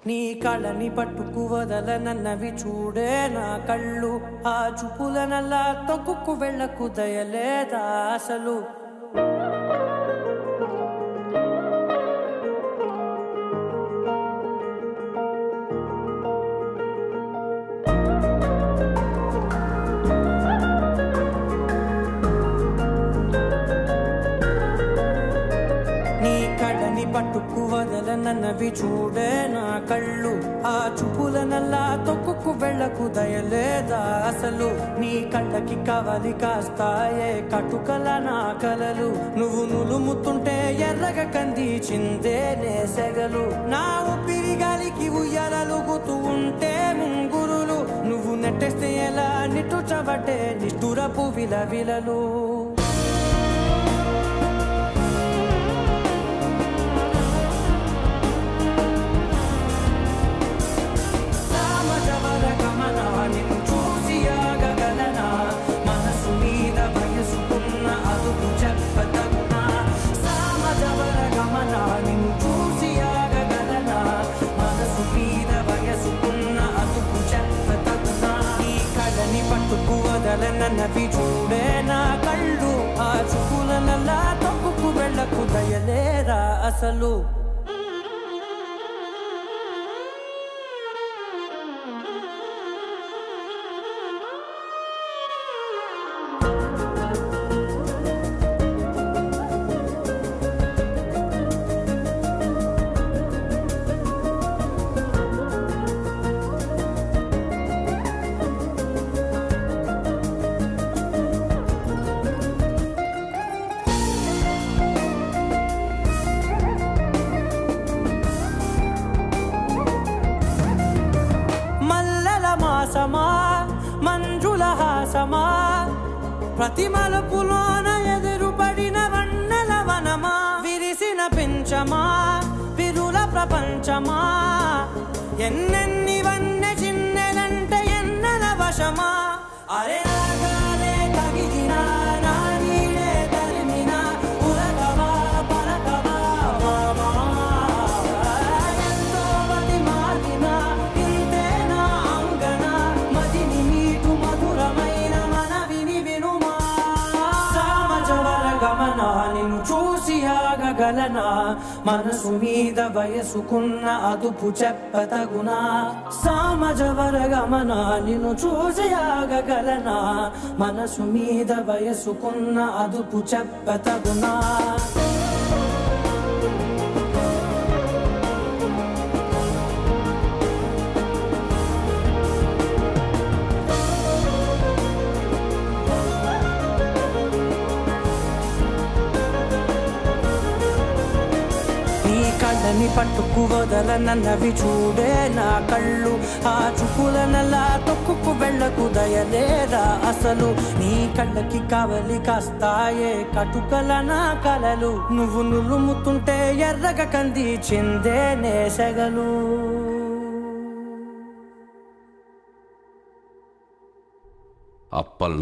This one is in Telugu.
నీ కళ్ళని పట్టుకు వదలనన్నవి చూడే నా కళ్ళు ఆ చూపులనల్లా తొక్కుకు వెళ్ళకు దయలేదా అసలు పట్టుకు వదలనన్నవి చూడే నా కళ్ళు ఆ చూపులనల్లా తొక్కుకు వెళ్ళకు దయలేదా అసలు నీ కళ్ళకి కవలి కాస్తాయే కటుకల నా కలలు నువ్వు నులుముతుంటే ఎర్రగ కంది చిందే నేసెగలు నా ఊపిరి గాలికి ఉయ్యాలలుగుతూ ఉంటే ముంగురులు నువ్వు నెట్టేస్తే ఎలా నిట్టుచబట్టే నిష్ఠురపు విలవిలలు నన్నవి చూడే నా కళ్ళు ఆ చూపులనల్లా తొక్కుకు వెళ్ళకు దయలేరా అసలు మంజుల హాసమా ప్రతి మలుపులోన ఎదురుపడిన వన్నెల వనమా విరిసిన పించమా విరుల ప్రపంచమా ఎన్నెన్ని వన్నె చిన్నెలంటే ఎన్నెల వశమా అరే రాగాలే తగిదినా నా నీడే తరిమినా ఉరకవా పరకవా మామా ఎంతో మది మాదినా ఇంతేనా అంగన మదిని నీటు మధురమైన మనవిని వినుమా సామజవర గమనా నిన్ను చూసి ఆగగలనా మనసు మీద వయసుకున్న అదుపు చెప్పతగునా సామజవర గమనా నిన్ను చూసి ఆగగలనా మనసు మీద వయసుకున్న అదుపు చెప్పతగునా కళ్ళని పట్టుకు వదలనన్నవి చూడే నా కళ్ళు ఆ చూపులనల్లా తొక్కుకు వెళ్ళకు దయలేదా అసలు నీ కళ్ళకి కవలి కాస్తాయే కటుకల నా కలలు నువ్వు నులుముతుంటే ఎర్రగ కంది చిందే నేసెగలు అప్పల్